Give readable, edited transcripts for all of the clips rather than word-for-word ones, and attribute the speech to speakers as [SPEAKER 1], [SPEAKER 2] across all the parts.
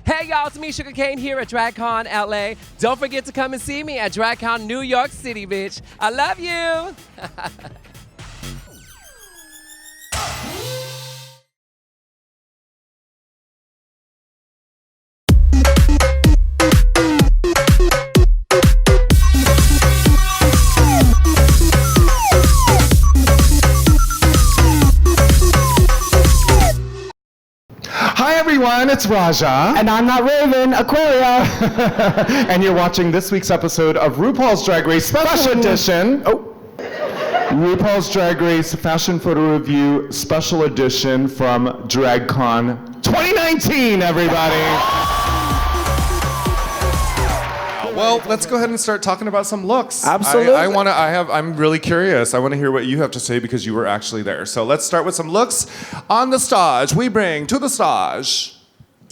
[SPEAKER 1] Hey y'all, it's me, Sugar Cane, here at DragCon LA. Don't forget to come and see me at DragCon New York City, bitch. I love you.
[SPEAKER 2] Hi everyone, it's Raja.
[SPEAKER 3] And I'm not Raven, Aquaria.
[SPEAKER 2] And you're watching this week's episode of RuPaul's Drag Race Special Edition. RuPaul's Drag Race Fashion Photo Review Special Edition from DragCon 2019, everybody. Well, let's go ahead and start talking about some looks.
[SPEAKER 3] Absolutely.
[SPEAKER 2] I'm really curious. I want to hear what you have to say because you were actually there. So let's start with some looks. On the stage, we bring to the stage.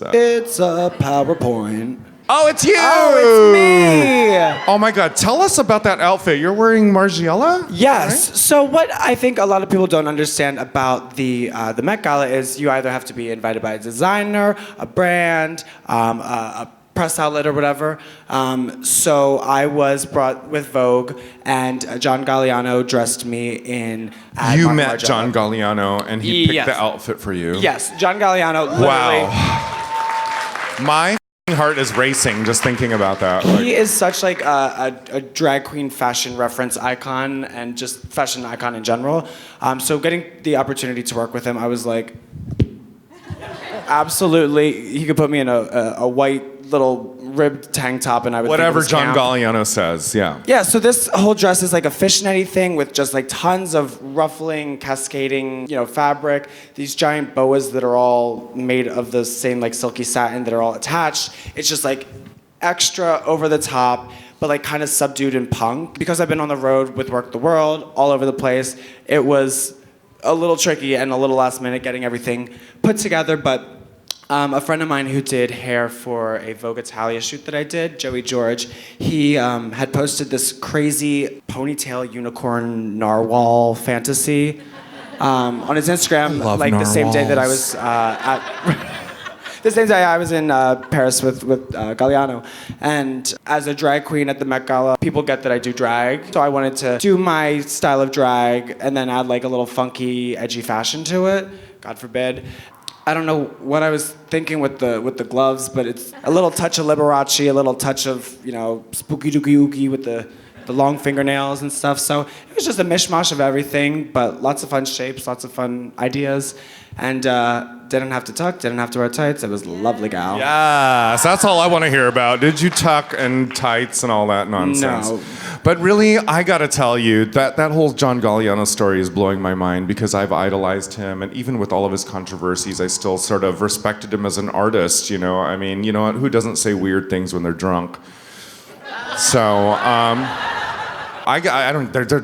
[SPEAKER 3] It's a PowerPoint.
[SPEAKER 2] Oh, it's you!
[SPEAKER 3] Oh, it's me!
[SPEAKER 2] Oh my God, tell us about that outfit. You're wearing Margiela?
[SPEAKER 3] Yes.
[SPEAKER 2] Right?
[SPEAKER 3] So what I think a lot of people don't understand about the Met Gala is you either have to be invited by a designer, a brand, a press outlet or whatever. So I was brought with Vogue, and John Galliano dressed me in.
[SPEAKER 2] You met John Galliano, and he picked the outfit for you.
[SPEAKER 3] Yes, John Galliano. Literally.
[SPEAKER 2] Wow. My heart is racing just thinking about that.
[SPEAKER 3] He is such like a drag queen fashion reference icon and just fashion icon in general. So getting the opportunity to work with him, I was like, absolutely. He could put me in a white little ribbed tank top and I would
[SPEAKER 2] whatever
[SPEAKER 3] think it was
[SPEAKER 2] John Galliano says, yeah.
[SPEAKER 3] Yeah, so this whole dress is like a fishnetty thing with just like tons of ruffling, cascading, fabric. These giant boas that are all made of the same like silky satin that are all attached. It's just like extra over the top, but like kind of subdued and punk. Because I've been on the road with Work the World, all over the place, it was a little tricky and a little last minute getting everything put together, but a friend of mine who did hair for a Vogue Italia shoot that I did, Joey George, he had posted this crazy ponytail unicorn narwhal fantasy on his Instagram, like narwhals. The same day that I was the same day I was in Paris with Galliano. And as a drag queen at the Met Gala, people get that I do drag. So I wanted to do my style of drag and then add like a little funky, edgy fashion to it, God forbid. I don't know what I was thinking with the gloves, but it's a little touch of Liberace, a little touch of, spooky dooky ooky with the long fingernails and stuff. So it was just a mishmash of everything, but lots of fun shapes, lots of fun ideas. And didn't have to tuck, didn't have to wear tights. It was a lovely gal.
[SPEAKER 2] Yes, that's all I want to hear about. Did you tuck and tights and all that nonsense?
[SPEAKER 3] No.
[SPEAKER 2] But really, I gotta tell you, that whole John Galliano story is blowing my mind because I've idolized him, and even with all of his controversies, I still sort of respected him as an artist, I mean, you know what, who doesn't say weird things when they're drunk? So, they're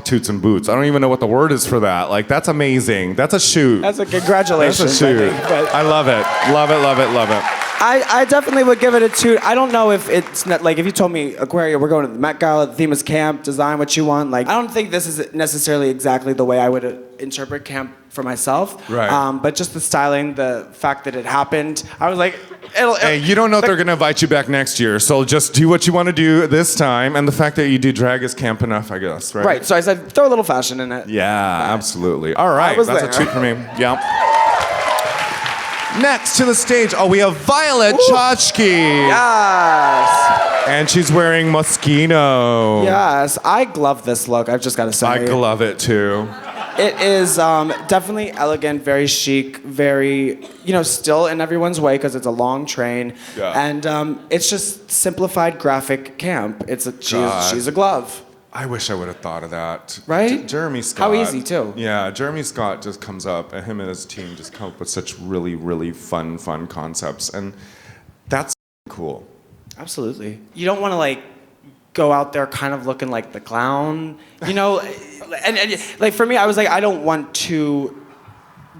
[SPEAKER 2] toots and boots. I don't even know what the word is for that. Like, that's amazing. That's a shoot.
[SPEAKER 3] That's a congratulations.
[SPEAKER 2] That's a shoot. I love it. Love it, love it, love it.
[SPEAKER 3] I definitely would give it a toot. I don't know if it's not, like if you told me, Aquaria, we're going to the Met Gala, the theme is camp, design what you want. Like, I don't think this is necessarily exactly the way I would interpret camp for myself.
[SPEAKER 2] Right.
[SPEAKER 3] But just the styling, the fact that it happened, I was like,
[SPEAKER 2] hey, you don't know if they're gonna invite you back next year, so just do what you want to do this time. And the fact that you do drag is camp enough, I guess, right?
[SPEAKER 3] Right. So I said, throw a little fashion in it.
[SPEAKER 2] Yeah, absolutely. All right, that's
[SPEAKER 3] there.
[SPEAKER 2] a treat for me. Yeah. Next to the stage, we have Violet Chachki.
[SPEAKER 3] Yes.
[SPEAKER 2] And she's wearing Moschino.
[SPEAKER 3] Yes. I glove this look, I've just got to say.
[SPEAKER 2] I glove it too.
[SPEAKER 3] It is definitely elegant, very chic, very, still in everyone's way because it's a long train.
[SPEAKER 2] Yeah.
[SPEAKER 3] And it's just simplified graphic camp. She's a glove.
[SPEAKER 2] I wish I would have thought of that.
[SPEAKER 3] Right?
[SPEAKER 2] Jeremy Scott.
[SPEAKER 3] How easy, too.
[SPEAKER 2] Yeah, Jeremy Scott just comes up, and him and his team just come up with such really, really fun concepts. And that's cool.
[SPEAKER 3] Absolutely. You don't want to, go out there kind of looking like the clown, and like for me, I was like, I don't want to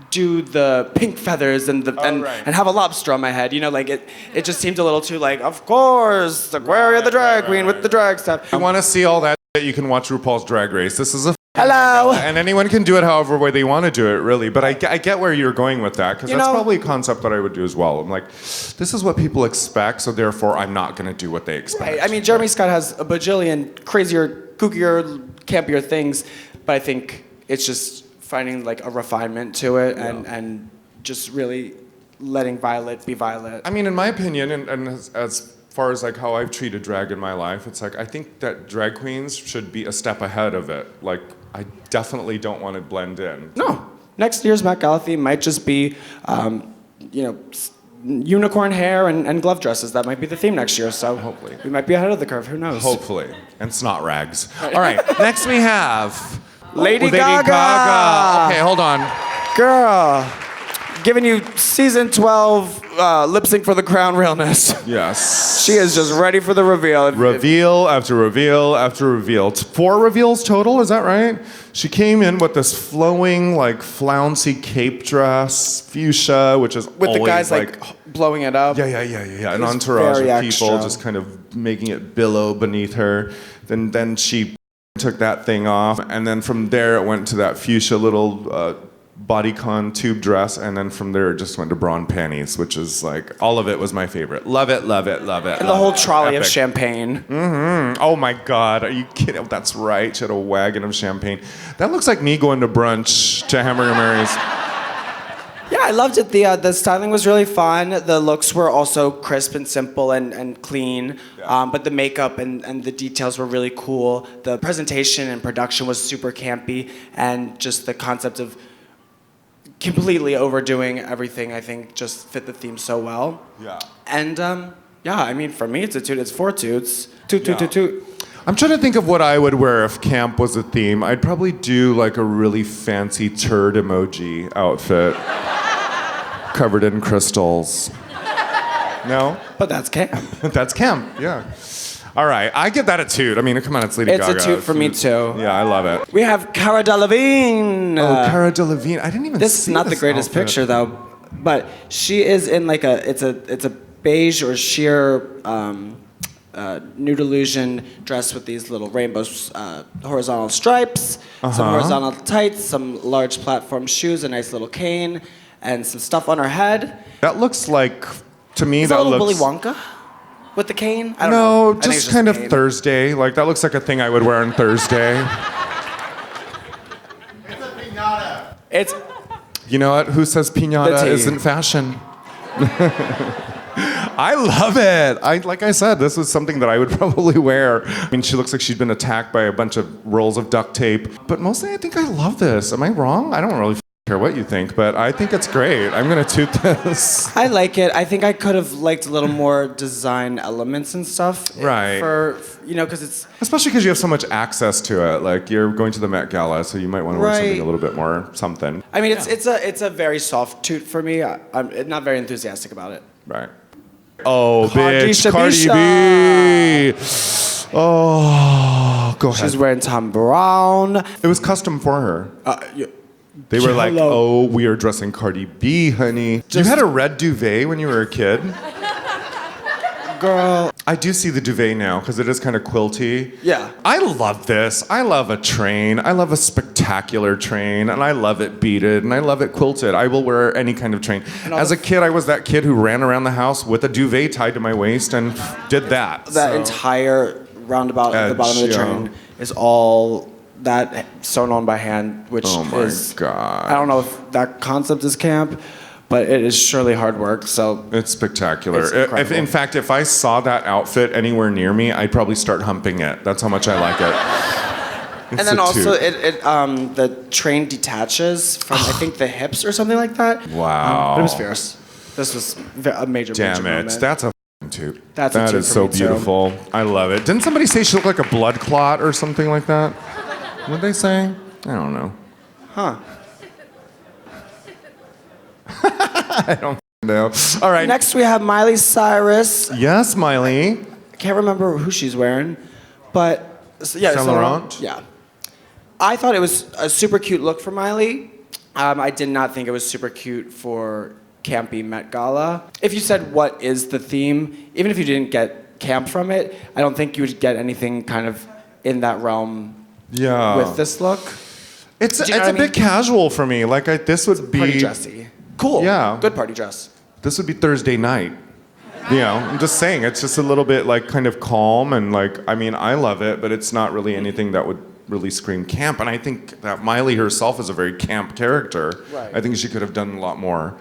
[SPEAKER 3] do the pink feathers and have a lobster on my head. It just seemed a little too of course, Aquaria the drag queen with the drag stuff.
[SPEAKER 2] If you want to see all that, you can watch RuPaul's Drag Race. This is a
[SPEAKER 3] Hello.
[SPEAKER 2] And anyone can do it however way they want to do it, really. But I get where you're going with that, because that's probably a concept that I would do as well. I'm like, this is what people expect, so therefore I'm not going to do what they expect.
[SPEAKER 3] Right. I mean, Jeremy Scott has a bajillion crazier, kookier, campier things, but I think it's just finding like a refinement to it and just really letting Violet be Violet.
[SPEAKER 2] I mean, in my opinion, and as far as like how I've treated drag in my life, it's like I think that drag queens should be a step ahead of it. Like, I definitely don't want to blend in.
[SPEAKER 3] No. Next year's Met Gala theme might just be, unicorn hair and glove dresses. That might be the theme next year. So
[SPEAKER 2] hopefully
[SPEAKER 3] we might be ahead of the curve. Who knows?
[SPEAKER 2] Hopefully. And snot rags. All right. Next we have
[SPEAKER 3] Lady Gaga.
[SPEAKER 2] Okay, hold on.
[SPEAKER 3] Girl, giving you season 12 lip sync for the crown realness.
[SPEAKER 2] Yes.
[SPEAKER 3] She is just ready for the reveal.
[SPEAKER 2] Reveal after reveal after reveal. 4 reveals total, is that right? She came in with this flowing, like, flouncy cape dress, fuchsia, which is
[SPEAKER 3] with
[SPEAKER 2] always,
[SPEAKER 3] the guys like blowing it up.
[SPEAKER 2] Yeah. An entourage of people
[SPEAKER 3] extra.
[SPEAKER 2] just kind of making it billow beneath her. Then she took that thing off, and then from there it went to that fuchsia little bodycon tube dress, and then from there it just went to bra and panties, which is like, all of it was my favorite. Love it, love it, love it.
[SPEAKER 3] And the whole trolley
[SPEAKER 2] Epic.
[SPEAKER 3] of champagne.
[SPEAKER 2] Mm-hmm. Oh my God, are you kidding? That's right, she had a wagon of champagne. That looks like me going to brunch to Hamburger Mary's.
[SPEAKER 3] Yeah, I loved it. The styling was really fun. The looks were also crisp and simple and clean.
[SPEAKER 2] Yeah.
[SPEAKER 3] But the makeup and the details were really cool. The presentation and production was super campy. And just the concept of completely overdoing everything, I think, just fit the theme so well.
[SPEAKER 2] Yeah.
[SPEAKER 3] And I mean, for me, it's a toot. It's 4 toots. Toot.
[SPEAKER 2] I'm trying to think of what I would wear if camp was a theme. I'd probably do like a really fancy turd emoji outfit covered in crystals. No?
[SPEAKER 3] But that's camp.
[SPEAKER 2] That's camp, yeah. All right, I give that a toot. I mean, come on, it's Lady Gaga.
[SPEAKER 3] It's a toot for me, too.
[SPEAKER 2] Yeah, I love it.
[SPEAKER 3] We have Cara Delevingne.
[SPEAKER 2] Oh, Cara Delevingne. I didn't even
[SPEAKER 3] This is not the greatest
[SPEAKER 2] outfit.
[SPEAKER 3] picture, though. But she is in like it's a beige or sheer nude illusion dress with these little rainbows, horizontal stripes, some horizontal tights, some large platform shoes, a nice little cane, and some stuff on her head.
[SPEAKER 2] That looks like, to me,
[SPEAKER 3] Is
[SPEAKER 2] that
[SPEAKER 3] that a little
[SPEAKER 2] looks...
[SPEAKER 3] Willy Wonka with the cane? I don't know.
[SPEAKER 2] No,
[SPEAKER 3] I think it's
[SPEAKER 2] just kind
[SPEAKER 3] a
[SPEAKER 2] of
[SPEAKER 3] cane.
[SPEAKER 2] Thursday. Like, that looks like a thing I would wear on Thursday.
[SPEAKER 3] It's
[SPEAKER 2] You know what? Who says
[SPEAKER 3] The
[SPEAKER 2] piñata
[SPEAKER 3] tea.
[SPEAKER 2] isn't fashion? I love it. Like I said, this is something that I would probably wear. I mean, she looks like she's been attacked by a bunch of rolls of duct tape. But mostly, I think I love this. Am I wrong? I don't really care what you think, but I think it's great. I'm gonna toot this.
[SPEAKER 3] I like it. I think I could have liked a little more design elements and stuff.
[SPEAKER 2] Right.
[SPEAKER 3] Because it's...
[SPEAKER 2] Especially because you have so much access to it. Like, you're going to the Met Gala, so you might want to wear something
[SPEAKER 3] Right.
[SPEAKER 2] a little bit more something.
[SPEAKER 3] I mean, it's a very soft toot for me. I'm not very enthusiastic about it.
[SPEAKER 2] Right. Oh,
[SPEAKER 3] Cardi
[SPEAKER 2] bitch,
[SPEAKER 3] Shabisha.
[SPEAKER 2] Cardi B. Oh, go ahead.
[SPEAKER 3] She's wearing Tom Brown.
[SPEAKER 2] It was custom for her. They were like,
[SPEAKER 3] Hello.
[SPEAKER 2] oh, we are dressing Cardi B, honey. You had a red duvet when you were a kid?
[SPEAKER 3] Girl.
[SPEAKER 2] I do see the duvet now, because it is kind of quilty.
[SPEAKER 3] Yeah.
[SPEAKER 2] I love this. I love a train. I love a spectacular train, and I love it beaded, and I love it quilted. I will wear any kind of train. As a kid, I was that kid who ran around the house with a duvet tied to my waist and did that.
[SPEAKER 3] That entire roundabout at the
[SPEAKER 2] Edge,
[SPEAKER 3] bottom of the
[SPEAKER 2] yeah.
[SPEAKER 3] train is all that sewn on by hand, which
[SPEAKER 2] Oh my
[SPEAKER 3] is...
[SPEAKER 2] God.
[SPEAKER 3] I don't know if that concept is camp, but it is surely hard work, so...
[SPEAKER 2] It's spectacular.
[SPEAKER 3] It's incredible.
[SPEAKER 2] In fact, if I saw that outfit anywhere near me, I'd probably start humping it. That's how much I like it. It's
[SPEAKER 3] And then
[SPEAKER 2] a
[SPEAKER 3] also,
[SPEAKER 2] toot.
[SPEAKER 3] the train detaches from, I think, the hips or something like that.
[SPEAKER 2] Wow.
[SPEAKER 3] But it was fierce. This was a major,
[SPEAKER 2] Damn
[SPEAKER 3] major
[SPEAKER 2] it.
[SPEAKER 3] moment.
[SPEAKER 2] That's a f***ing toot.
[SPEAKER 3] That's a
[SPEAKER 2] That
[SPEAKER 3] toot
[SPEAKER 2] is
[SPEAKER 3] for
[SPEAKER 2] so
[SPEAKER 3] me, too.
[SPEAKER 2] beautiful. I love it. Didn't somebody say she looked like a blood clot or something like that? What'd they say? I don't know.
[SPEAKER 3] Huh.
[SPEAKER 2] I don't know. All right.
[SPEAKER 3] Next, we have Miley Cyrus.
[SPEAKER 2] Yes, Miley.
[SPEAKER 3] I can't remember who she's wearing, but... Yeah,
[SPEAKER 2] Saint Laurent?
[SPEAKER 3] Yeah. I thought it was a super cute look for Miley. I did not think it was super cute for campy Met Gala. If you said, what is the theme, even if you didn't get camp from it, I don't think you would get anything kind of in that realm
[SPEAKER 2] Yeah.
[SPEAKER 3] with this look.
[SPEAKER 2] It's
[SPEAKER 3] Do you know
[SPEAKER 2] a
[SPEAKER 3] what I mean?
[SPEAKER 2] bit casual for me. Like this would be
[SPEAKER 3] Party dressy. Cool.
[SPEAKER 2] Yeah.
[SPEAKER 3] Good party dress.
[SPEAKER 2] This would be Thursday night. You know, I'm just saying, it's just a little bit like kind of calm and like, I mean, I love it, but it's not really anything that would really scream camp. And I think that Miley herself is a very camp character.
[SPEAKER 3] Right.
[SPEAKER 2] I think she could have done a lot more.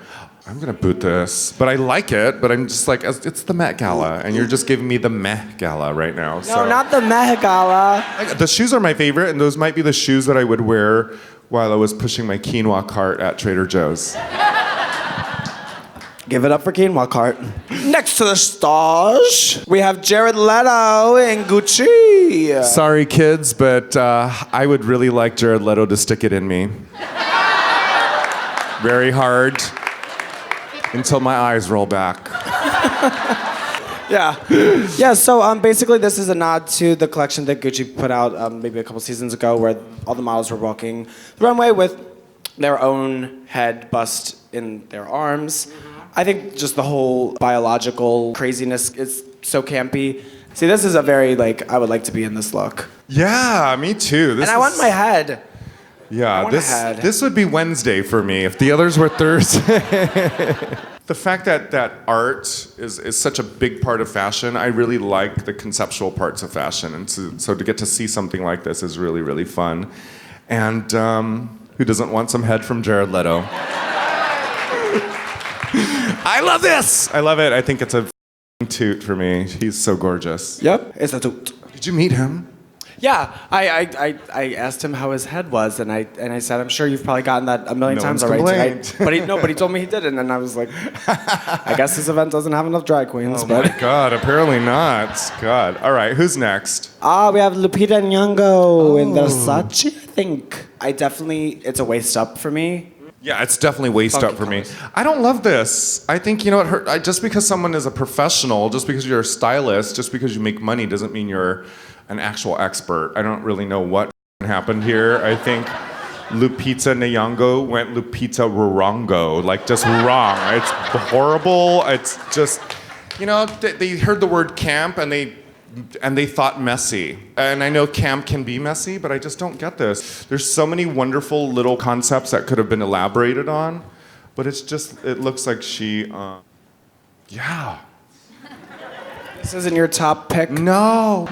[SPEAKER 2] I'm gonna boot this, but I like it, but I'm just like, it's the Met Gala, and you're just giving me the Met Gala right now.
[SPEAKER 3] No, not the Met Gala.
[SPEAKER 2] The shoes are my favorite, and those might be the shoes that I would wear while I was pushing my quinoa cart at Trader Joe's.
[SPEAKER 3] Give it up for Quinoa Cart. Next to the stage, we have Jared Leto in Gucci.
[SPEAKER 2] Sorry, kids, but I would really like Jared Leto to stick it in me. Very hard until my eyes roll back.
[SPEAKER 3] Yeah. Yeah, so basically this is a nod to the collection that Gucci put out maybe a couple seasons ago where all the models were walking the runway with their own head bust in their arms. I think just the whole biological craziness is so campy. See, this is a very, like, I would like to be in this look.
[SPEAKER 2] Yeah, me too.
[SPEAKER 3] And I want my head.
[SPEAKER 2] Yeah,
[SPEAKER 3] want a head.
[SPEAKER 2] this would be Wednesday for me if the others were Thursday. The fact that art is such a big part of fashion, I really like the conceptual parts of fashion. And so to get to see something like this is really, really fun. And who doesn't want some head from Jared Leto? I love this! I love it. I think it's a toot for me. He's so gorgeous.
[SPEAKER 3] Yep, it's a toot.
[SPEAKER 2] Did you meet him?
[SPEAKER 3] Yeah, I asked him how his head was, and I said, I'm sure you've probably gotten that a million
[SPEAKER 2] No
[SPEAKER 3] times
[SPEAKER 2] one's
[SPEAKER 3] already.
[SPEAKER 2] complained.
[SPEAKER 3] But he told me he didn't, and I was like, I guess this event doesn't have enough drag queens.
[SPEAKER 2] Oh
[SPEAKER 3] but
[SPEAKER 2] my God, apparently not. God. All right, who's next?
[SPEAKER 3] we have Lupita Nyong'o in Versace, I think. It's a waist up for me.
[SPEAKER 2] Yeah, it's definitely waist
[SPEAKER 3] Funky
[SPEAKER 2] up for me.
[SPEAKER 3] colors.
[SPEAKER 2] I don't love this. I think, you know what, just because someone is a professional, just because you're a stylist, just because you make money doesn't mean you're an actual expert. I don't really know what happened here. I think Lupita Nyong'o went Lupita Rurongo, like just wrong. It's horrible. It's just, you know, they heard the word camp and they thought messy. And I know camp can be messy, but I just don't get this. There's so many wonderful little concepts that could have been elaborated on, but it looks like she, yeah.
[SPEAKER 3] This isn't your top pick?
[SPEAKER 2] No.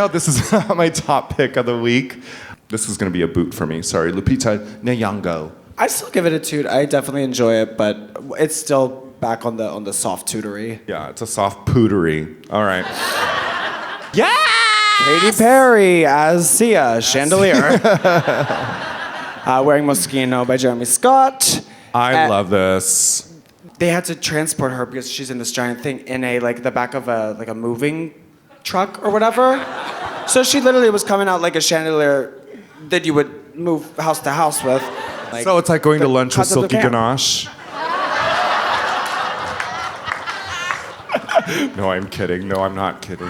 [SPEAKER 2] This is not my top pick of the week. This is gonna be a boot for me. Sorry, Lupita Nyong'o.
[SPEAKER 3] I still give it a toot. I definitely enjoy it, but it's still back on the soft tootery.
[SPEAKER 2] Yeah, it's a soft pootery. All right. Yeah!
[SPEAKER 3] Katy Perry as Sia, Chandelier. Wearing Moschino by Jeremy Scott.
[SPEAKER 2] I love this.
[SPEAKER 3] They had to transport her because she's in this giant thing in the back of a moving truck or whatever. So she literally was coming out like a chandelier that you would move house to house with.
[SPEAKER 2] So it's like going to lunch with
[SPEAKER 3] concept of
[SPEAKER 2] Silky
[SPEAKER 3] camp.
[SPEAKER 2] Ganache. No, I'm kidding. No, I'm not kidding.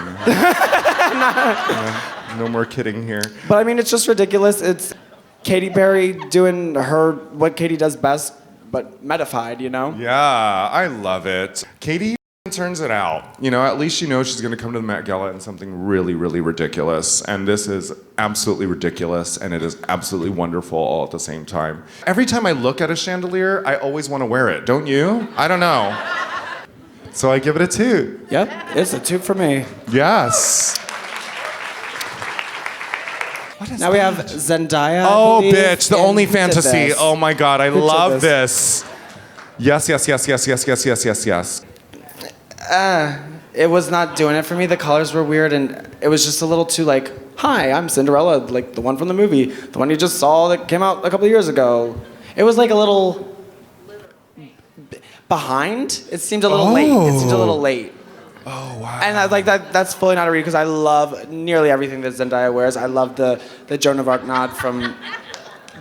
[SPEAKER 2] No more kidding here.
[SPEAKER 3] But I mean, it's just ridiculous. It's Katy Perry doing what Katy does best, but metified, you know?
[SPEAKER 2] Yeah, I love it. Katie turns it out. You know, at least you know she's gonna come to the Met Gala in something really, really ridiculous. And this is absolutely ridiculous, and it is absolutely wonderful all at the same time. Every time I look at a chandelier, I always want to wear it. Don't you? I don't know. So I give it a 2.
[SPEAKER 3] Yep, it's a 2 for me.
[SPEAKER 2] Yes.
[SPEAKER 3] Now we have Zendaya. I
[SPEAKER 2] Oh,
[SPEAKER 3] believe,
[SPEAKER 2] bitch, the
[SPEAKER 3] in
[SPEAKER 2] only
[SPEAKER 3] Who Did
[SPEAKER 2] fantasy.
[SPEAKER 3] This.
[SPEAKER 2] Oh my God, I
[SPEAKER 3] Who Did
[SPEAKER 2] love this. Yes.
[SPEAKER 3] It was not doing it for me. The colors were weird, and it was just a little too like, hi, I'm Cinderella, like the one from the movie, the one you just saw that came out a couple of years ago. It was like a little behind. It seemed a little late. It seemed a little late.
[SPEAKER 2] Oh, wow.
[SPEAKER 3] And I, like that's fully not a read because I love nearly everything that Zendaya wears. I love the Joan of Arc nod from,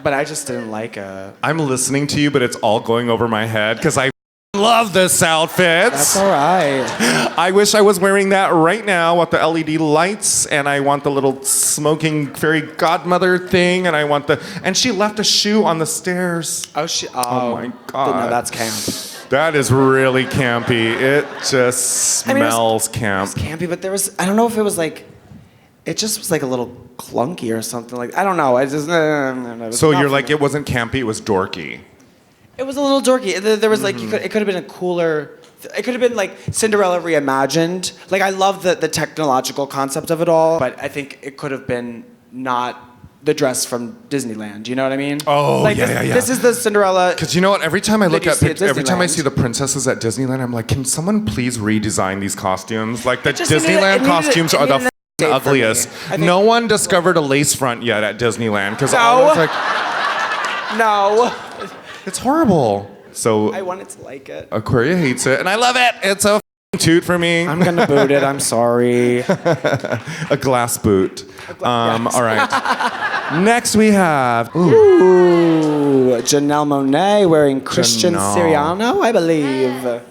[SPEAKER 3] but I just didn't like it.
[SPEAKER 2] I'm listening to you, but it's all going over my head because I love this outfit.
[SPEAKER 3] That's all right.
[SPEAKER 2] I wish I was wearing that right now with the LED lights, and I want the little smoking fairy godmother thing, and she left a shoe on the stairs.
[SPEAKER 3] Oh
[SPEAKER 2] my God.
[SPEAKER 3] No, that's camp.
[SPEAKER 2] That is really campy. It just smells camp.
[SPEAKER 3] It was campy, but I don't know if it was like, it just was like a little clunky or something. Like I don't know. I just
[SPEAKER 2] So you're like, it wasn't campy, it was dorky.
[SPEAKER 3] It was a little dorky. There was like it could have been a cooler. It could have been like Cinderella reimagined. Like I love the technological concept of it all, but I think it could have been not the dress from Disneyland. You know what I mean?
[SPEAKER 2] Oh,
[SPEAKER 3] like
[SPEAKER 2] yeah.
[SPEAKER 3] This is the Cinderella.
[SPEAKER 2] Because you know what? Every time I look at every time I
[SPEAKER 3] Disneyland.
[SPEAKER 2] see the princesses at Disneyland, I'm like, can someone please redesign these costumes? Like the
[SPEAKER 3] just needed
[SPEAKER 2] Disneyland
[SPEAKER 3] it needed-
[SPEAKER 2] costumes
[SPEAKER 3] it
[SPEAKER 2] are the
[SPEAKER 3] needed a date for me.
[SPEAKER 2] ugliest.
[SPEAKER 3] I think-
[SPEAKER 2] No one discovered a lace front yet at Disneyland because
[SPEAKER 3] No.
[SPEAKER 2] I was like,
[SPEAKER 3] No.
[SPEAKER 2] it's horrible. So
[SPEAKER 3] I wanted to like it.
[SPEAKER 2] Aquaria hates it, and I love it. It's a toot for me.
[SPEAKER 3] I'm gonna boot it. I'm sorry.
[SPEAKER 2] A glass boot.
[SPEAKER 3] Yes.
[SPEAKER 2] All right. Next we have.
[SPEAKER 3] Ooh, Janelle Monáe wearing Christian
[SPEAKER 2] Janelle.
[SPEAKER 3] Siriano, I believe.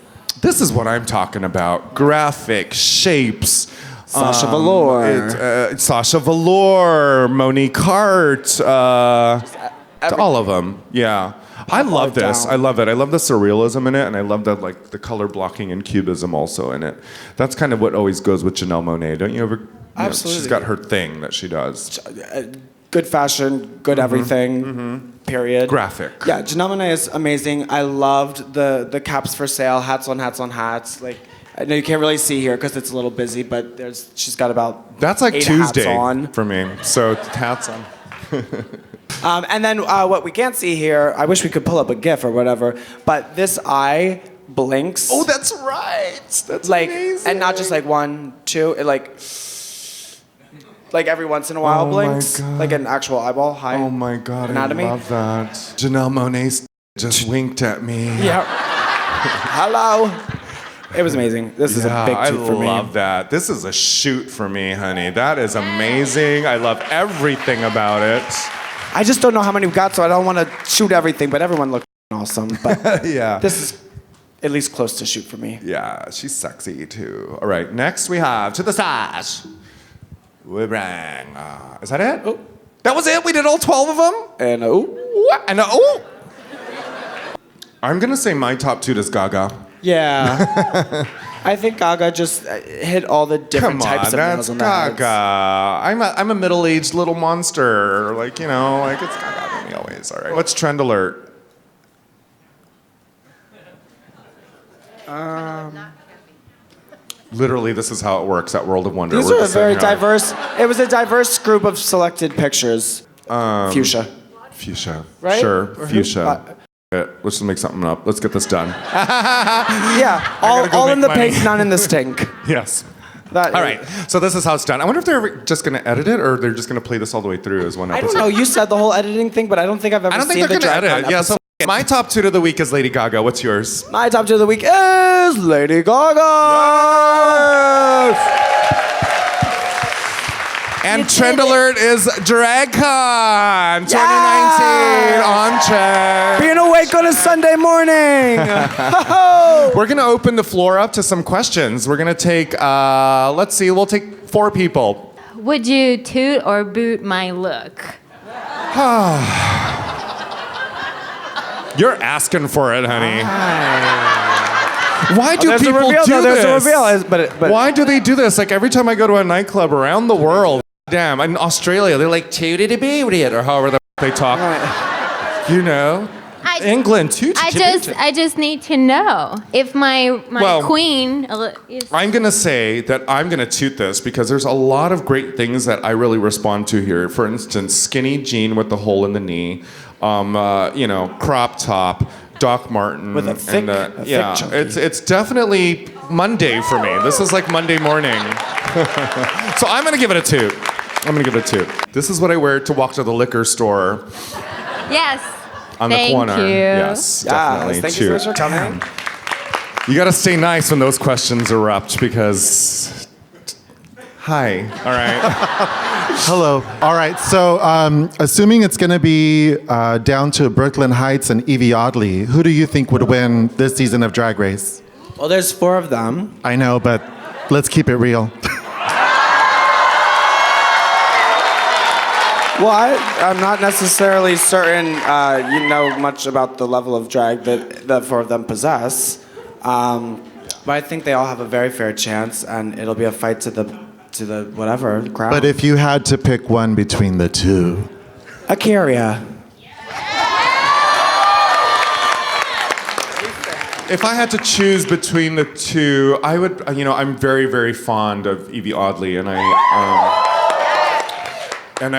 [SPEAKER 2] This is what I'm talking about. Graphic shapes.
[SPEAKER 3] Sasha Velour.
[SPEAKER 2] Sasha Velour, Monique Hart, all of them. Yeah. I love this.
[SPEAKER 3] down.
[SPEAKER 2] I love it. I love the surrealism in it, and I love the the color blocking and cubism also in it. That's kind of what always goes with Janelle Monáe. Don't you ever?
[SPEAKER 3] Absolutely.
[SPEAKER 2] She's got her thing that she does.
[SPEAKER 3] Good fashion, good everything. Period.
[SPEAKER 2] Graphic.
[SPEAKER 3] Yeah, Janelle Monáe is amazing. I loved the caps for sale, hats on hats on hats. Like I know you can't really see here because it's a little busy, but she's got about
[SPEAKER 2] That's like
[SPEAKER 3] 8
[SPEAKER 2] Tuesday
[SPEAKER 3] hats on.
[SPEAKER 2] for me. So hats on.
[SPEAKER 3] And then what we can't see here, I wish we could pull up a GIF or whatever, but this eye blinks.
[SPEAKER 2] Oh, that's right. That's
[SPEAKER 3] like,
[SPEAKER 2] amazing.
[SPEAKER 3] and not just like 1, 2, it like every once in a while
[SPEAKER 2] Oh my
[SPEAKER 3] blinks,
[SPEAKER 2] God.
[SPEAKER 3] like an actual eyeball. High
[SPEAKER 2] Oh my God,
[SPEAKER 3] anatomy.
[SPEAKER 2] I love that. Janelle Monáe just winked at me.
[SPEAKER 3] Yeah. Hello. It was amazing. This is a big toot for me.
[SPEAKER 2] I love that. This is a shoot for me, honey. That is amazing. I love everything about it.
[SPEAKER 3] I just don't know how many we got, so I don't want to shoot everything, but everyone looked awesome. But
[SPEAKER 2] Yeah.
[SPEAKER 3] this is at least close to shoot for me.
[SPEAKER 2] Yeah, she's sexy too. All right, next we have to the side. We bring. Is that it?
[SPEAKER 3] Oh.
[SPEAKER 2] That was it? We did all 12 of them?
[SPEAKER 3] And oh,
[SPEAKER 2] What? And I'm gonna say my top toot is Gaga.
[SPEAKER 3] yeah. I think Gaga just hit all the different
[SPEAKER 2] Come on,
[SPEAKER 3] types of nails
[SPEAKER 2] that's
[SPEAKER 3] on the heads.
[SPEAKER 2] Gaga. I'm a middle-aged little monster. Like, you know, like it's Gaga for me always. All right. What's trend alert? Literally, this is how it works at World of Wonder.
[SPEAKER 3] These
[SPEAKER 2] We're
[SPEAKER 3] are a
[SPEAKER 2] just sitting
[SPEAKER 3] very
[SPEAKER 2] here.
[SPEAKER 3] diverse. It was a diverse group of selected pictures. Fuchsia.
[SPEAKER 2] Fuchsia.
[SPEAKER 3] Right?
[SPEAKER 2] Sure,
[SPEAKER 3] Or who?
[SPEAKER 2] fuchsia. Let's just make something up. Let's get this done.
[SPEAKER 3] Yeah,
[SPEAKER 2] gotta go
[SPEAKER 3] all in
[SPEAKER 2] make
[SPEAKER 3] the
[SPEAKER 2] money.
[SPEAKER 3] pink, none in the stink.
[SPEAKER 2] Yes.
[SPEAKER 3] That,
[SPEAKER 2] All right. So this is how it's done. I wonder if they're just going to edit it or they're just going to play this all the way through as one
[SPEAKER 3] I
[SPEAKER 2] episode.
[SPEAKER 3] don't know. You said the whole editing thing, but I don't think I've ever
[SPEAKER 2] I don't
[SPEAKER 3] seen
[SPEAKER 2] think they're
[SPEAKER 3] the
[SPEAKER 2] going to edit
[SPEAKER 3] DragCon
[SPEAKER 2] it. Yeah, so
[SPEAKER 3] episode.
[SPEAKER 2] my top toot of the week is Lady Gaga. What's yours?
[SPEAKER 3] My top two of the week is Lady Gaga.
[SPEAKER 2] And trend alert is DragCon 2019 on trend.
[SPEAKER 3] Being awake on a Sunday morning.
[SPEAKER 2] We're going to open the floor up to some questions. We're going to take, let's see, we'll take 4 people.
[SPEAKER 4] Would you toot or boot my look?
[SPEAKER 2] You're asking for it, honey. Why do
[SPEAKER 3] There's a
[SPEAKER 2] people
[SPEAKER 3] reveal,
[SPEAKER 2] do
[SPEAKER 3] though,
[SPEAKER 2] this?
[SPEAKER 3] there's a reveal, but
[SPEAKER 2] Why do they do this? Like every time I go to a nightclub around the world, damn, in Australia, they're like tooty booty or however the they talk. You know, England toot.
[SPEAKER 4] I just need to know if my
[SPEAKER 2] Well,
[SPEAKER 4] queen is.
[SPEAKER 2] I'm gonna say that I'm gonna toot this because there's a lot of great things that I really respond to here. For instance, skinny jean with the hole in the knee, you know, crop top, Doc Marten,
[SPEAKER 3] With a thick-
[SPEAKER 2] and,
[SPEAKER 3] a thick
[SPEAKER 2] yeah,
[SPEAKER 3] chunky.
[SPEAKER 2] it's definitely Monday for me. This is like Monday morning. So I'm gonna give it a toot. This is what I wear to walk to the liquor store
[SPEAKER 4] Yes.
[SPEAKER 2] on
[SPEAKER 4] Thank
[SPEAKER 2] the corner.
[SPEAKER 4] you.
[SPEAKER 2] Yes, definitely.
[SPEAKER 3] Thank you so much
[SPEAKER 2] toot.
[SPEAKER 3] for coming.
[SPEAKER 2] You gotta stay nice when those questions erupt because. Hi. All right.
[SPEAKER 5] Hello. All right. So, assuming it's going to be down to Brooklyn Heights and Evie Oddly, who do you think would win this season of Drag Race?
[SPEAKER 3] Well, there's 4 of them.
[SPEAKER 5] I know, but let's keep it real.
[SPEAKER 3] Well, I'm not necessarily certain you know much about the level of drag that the 4 of them possess. But I think they all have a very fair chance, and it'll be a fight to to the whatever, the crowd.
[SPEAKER 5] But if you had to pick one between the two.
[SPEAKER 3] Akaria.
[SPEAKER 2] If I had to choose between the two, I would, I'm very, very fond of Evie Oddly, and I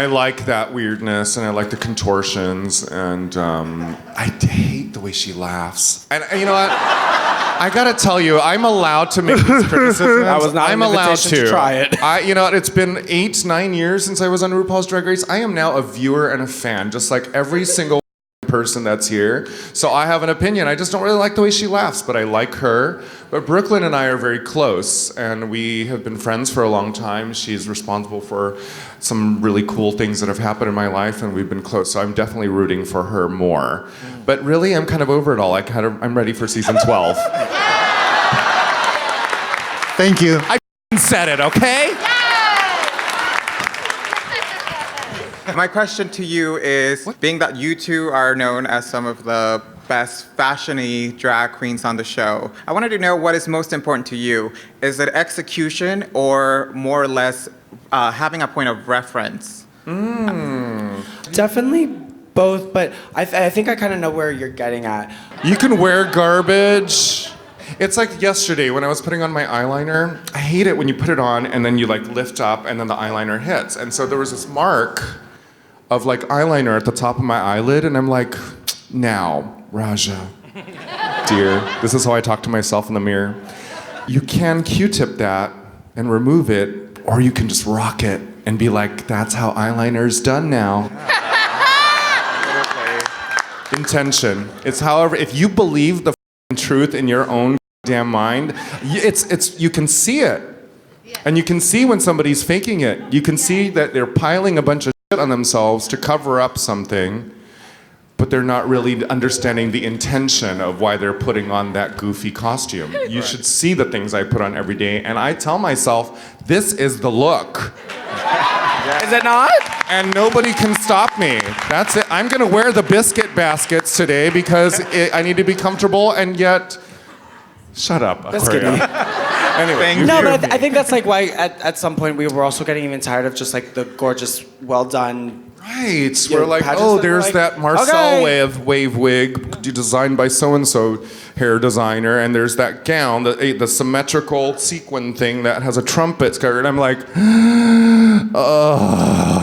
[SPEAKER 2] like that weirdness, and I like the contortions, and I hate the way she laughs. And you know what? I gotta tell you, I'm allowed to make these criticisms.
[SPEAKER 3] That was not
[SPEAKER 2] I'm
[SPEAKER 3] an
[SPEAKER 2] allowed
[SPEAKER 3] invitation to try it.
[SPEAKER 2] It's been 8-9 years since I was on RuPaul's Drag Race. I am now a viewer and a fan, just like every single person that's here. So I have an opinion. I just don't really like the way she laughs, but I like her. But Brooklyn and I are very close, and we have been friends for a long time. She's responsible for some really cool things that have happened in my life, and we've been close. So I'm definitely rooting for her more. But really, I'm kind of over it all. I'm ready for season 12.
[SPEAKER 5] Thank you.
[SPEAKER 2] I said it, okay?
[SPEAKER 6] My question to you is, being that you two are known as some of the best fashion-y drag queens on the show, I wanted to know what is most important to you. Is it execution or more or less having a point of reference?
[SPEAKER 3] Definitely both, but I think I kind of know where you're getting at.
[SPEAKER 2] You can wear garbage. It's like yesterday when I was putting on my eyeliner. I hate it when you put it on and then you like lift up and then the eyeliner hits. And so there was this mark of like eyeliner at the top of my eyelid, and I'm like, now, Raja, dear, this is how I talk to myself in the mirror. You can Q-tip that and remove it, or you can just rock it and be like, that's how eyeliner's done now. Intention. It's however, if you believe the truth in your own damn mind, you can see it. And you can see when somebody's faking it. You can see that they're piling a bunch of shit on themselves to cover up something, but they're not really understanding the intention of why they're putting on that goofy costume. You should see the things I put on every day, and I tell myself, this is the look.
[SPEAKER 3] Is it not?
[SPEAKER 2] And nobody can stop me. That's it. I'm gonna wear the biscuit baskets today because I need to be comfortable, and yet, shut up, Aquaria. Anyway,
[SPEAKER 3] No, but I think that's like why at some point we were also getting even tired of just like the gorgeous, well done.
[SPEAKER 2] Right.
[SPEAKER 3] Yeah,
[SPEAKER 2] We're like,
[SPEAKER 3] pageants
[SPEAKER 2] oh,
[SPEAKER 3] that
[SPEAKER 2] there's
[SPEAKER 3] like,
[SPEAKER 2] that Marcel
[SPEAKER 3] okay.
[SPEAKER 2] wave wig designed by so-and-so hair designer, and there's that gown, the symmetrical sequin thing that has a trumpet skirt. And I'm like,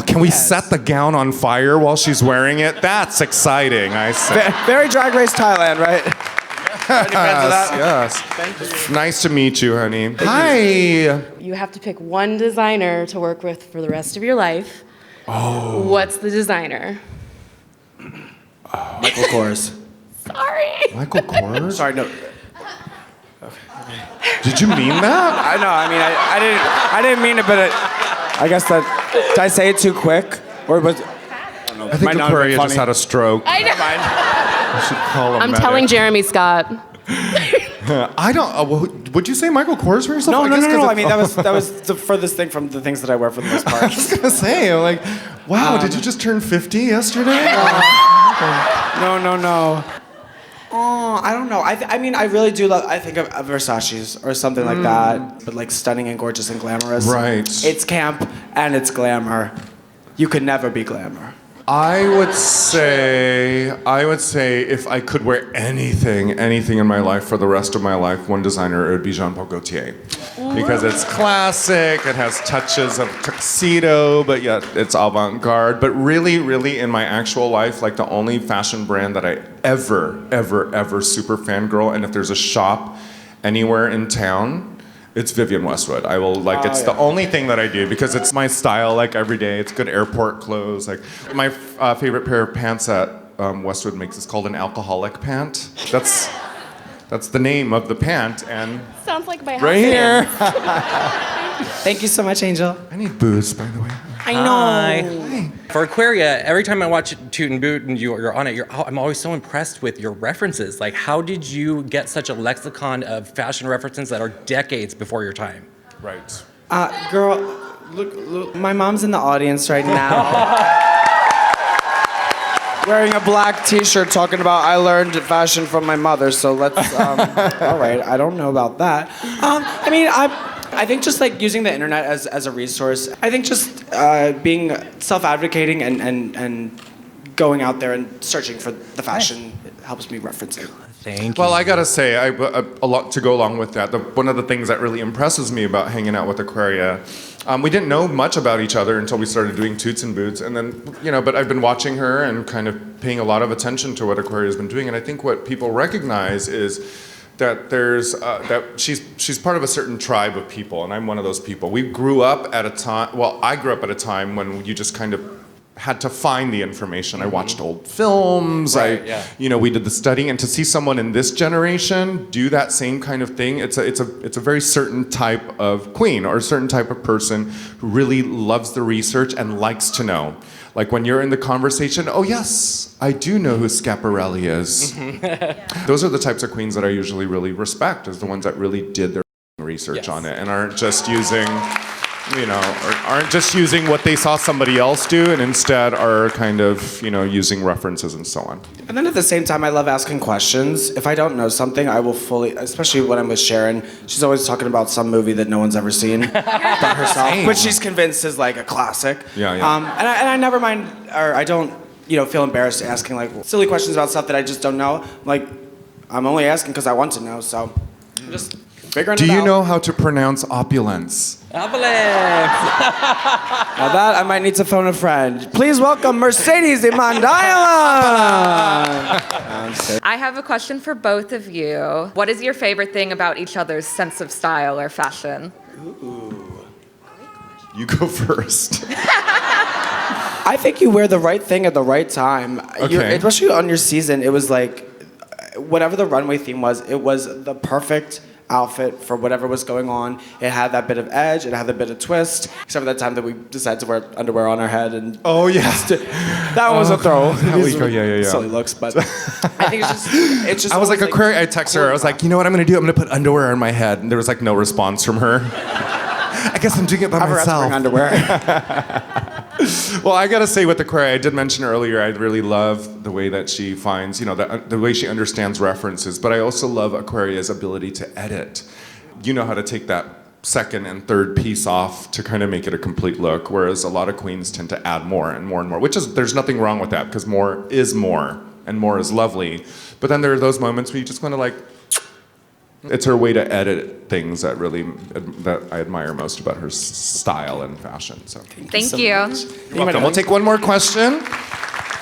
[SPEAKER 2] can we set the gown on fire while she's wearing it? That's exciting, I say.
[SPEAKER 3] Very Drag Race Thailand, right?
[SPEAKER 2] Yes. Nice to meet you, honey. Hi.
[SPEAKER 7] You have to pick one designer to work with for the rest of your life. Oh. What's the designer?
[SPEAKER 3] Michael Kors.
[SPEAKER 7] Sorry.
[SPEAKER 2] Michael Kors?
[SPEAKER 3] Sorry, no.
[SPEAKER 2] Did you mean that?
[SPEAKER 3] I know. I mean, I didn't mean it, but I guess that. Did I say it too quick, or was?
[SPEAKER 2] I think Aquaria just had a stroke.
[SPEAKER 7] I know.
[SPEAKER 2] I should call him.
[SPEAKER 7] I'm telling Jeremy Scott.
[SPEAKER 2] I don't. Would you say Michael Kors for yourself?
[SPEAKER 3] No. I mean, that was the furthest thing from the things that I wear for the most part.
[SPEAKER 2] I was gonna say, I'm like, wow, did you just turn 50 yesterday?
[SPEAKER 3] No. Oh, I don't know. I mean, I really do love. I think of Versace's or something like that, but like stunning and gorgeous and glamorous.
[SPEAKER 2] Right.
[SPEAKER 3] It's camp and it's glamour. You could never be glamour.
[SPEAKER 2] I would say if I could wear anything in my life for the rest of my life, one designer, it would be Jean-Paul Gaultier. Because it's classic, it has touches of tuxedo, but yet it's avant-garde. But really, really in my actual life, like the only fashion brand that I ever super fangirl, and if there's a shop anywhere in town, it's Vivienne Westwood. I will it's the only thing that I do because it's my style like every day. It's good airport clothes. Like my favorite pair of pants that Westwood makes is called an alcoholic pant. That's the name of the pant, and
[SPEAKER 7] Sounds like my
[SPEAKER 2] right here.
[SPEAKER 3] Thank you so much, Angel.
[SPEAKER 2] I need booze, by the way.
[SPEAKER 3] I know.
[SPEAKER 8] Hi. For Aquaria, every time I watch Toot and Boot and you're on it, I'm always so impressed with your references. Like, how did you get such a lexicon of fashion references that are decades before your time?
[SPEAKER 2] Right.
[SPEAKER 3] Girl, look, my mom's in the audience right now. Wearing a black t-shirt talking about I learned fashion from my mother, so let's, all right, I don't know about that. I mean, I think just like using the internet as a resource. I think just being self-advocating and going out there and searching for the fashion helps me reference it.
[SPEAKER 8] Thank you.
[SPEAKER 2] Well, I gotta say, a lot to go along with that. One of the things that really impresses me about hanging out with Aquaria, we didn't know much about each other until we started doing Toots and Boots, and then but I've been watching her and kind of paying a lot of attention to what Aquaria's been doing, and I think what people recognize is that there's that she's part of a certain tribe of people, and I'm one of those people. We grew up at a time. Well, I grew up at a time when you just kind of had to find the information. I watched old films. We did the studying, and to see someone in this generation do that same kind of thing, it's a very certain type of queen or a certain type of person who really loves the research and likes to know. Like when you're in the conversation, oh yes, I do know who Schiaparelli is. Those are the types of queens that I usually really respect, is the ones that really did their research on it and aren't just using what they saw somebody else do, and instead are kind of, using references and so on.
[SPEAKER 3] And then at the same time, I love asking questions. If I don't know something, I will fully, especially when I'm with Sharon, she's always talking about some movie that no one's ever seen by herself, which she's convinced is like a classic.
[SPEAKER 2] Yeah.
[SPEAKER 3] And I never mind, or I don't, feel embarrassed asking like silly questions about stuff that I just don't know. Like, I'm only asking because I want to know, so I'm just figuring it out.
[SPEAKER 2] Do you know how to pronounce opulence?
[SPEAKER 8] Opulence!
[SPEAKER 3] Now that I might need to phone a friend. Please welcome Mercedes Imandaila.
[SPEAKER 9] I have a question for both of you. What is your favorite thing about each other's sense of style or fashion?
[SPEAKER 3] Ooh.
[SPEAKER 2] You go first.
[SPEAKER 3] I think you wear the right thing at the right time.
[SPEAKER 2] Okay.
[SPEAKER 3] Especially on your season, it was like, whatever the runway theme was, it was the perfect outfit for whatever was going on. It had that bit of edge, it had a bit of twist, except for that time that we decided to wear underwear on our head. And
[SPEAKER 2] oh yeah,
[SPEAKER 3] that one was a throw.
[SPEAKER 2] Yeah.
[SPEAKER 3] Silly looks, but I think it's just.
[SPEAKER 2] I was like Aquaria. I texted her. I was like, you know what I'm gonna do? I'm gonna put underwear on my head, and there was like no response from her. I guess I'm doing it by myself.
[SPEAKER 3] Underwear.
[SPEAKER 2] Well, I gotta say with Aquaria, I did mention earlier, I really love the way that she finds, the way she understands references, but I also love Aquaria's ability to edit. You know how to take that second and third piece off to kind of make it a complete look, whereas a lot of queens tend to add more and more and more, there's nothing wrong with that, because more is more, and more is lovely. But then there are those moments where you just want to like, it's her way to edit things that I admire most about her style and fashion. So
[SPEAKER 9] Thank you.
[SPEAKER 2] You're welcome. We'll take one more question.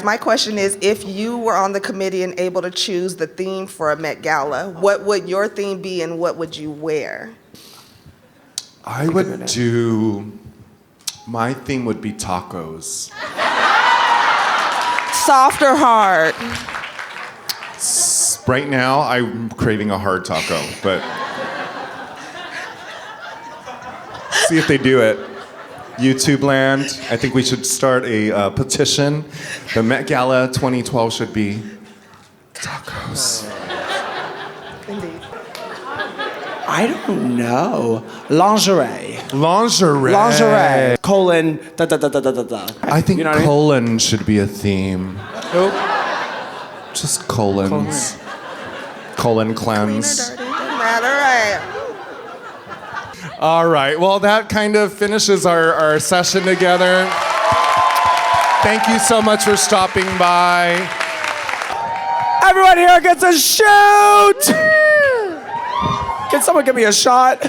[SPEAKER 10] My question is, if you were on the committee and able to choose the theme for a Met Gala, what would your theme be and what would you wear?
[SPEAKER 2] My theme would be tacos.
[SPEAKER 10] Soft or hard?
[SPEAKER 2] Right now, I'm craving a hard taco, but see if they do it. YouTube land, I think we should start a petition. The Met Gala 2012 should be tacos.
[SPEAKER 10] Indeed.
[SPEAKER 3] I don't know. Lingerie. Colon. Da da da da da da.
[SPEAKER 2] I think
[SPEAKER 3] what
[SPEAKER 2] colon should be a theme. Just colons. Colon cleanse.
[SPEAKER 10] Clean or dirty, doesn't matter, right?
[SPEAKER 2] All right. Well, that kind of finishes our session together. Thank you so much for stopping by.
[SPEAKER 3] Everyone here gets a shoot! Can someone give me a shot?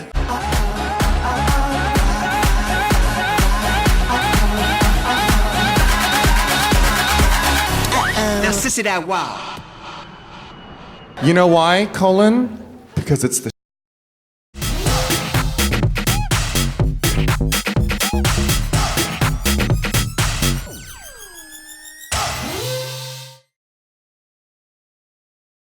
[SPEAKER 11] Now, sissy that wow.
[SPEAKER 2] You know why, Colin? Because it's the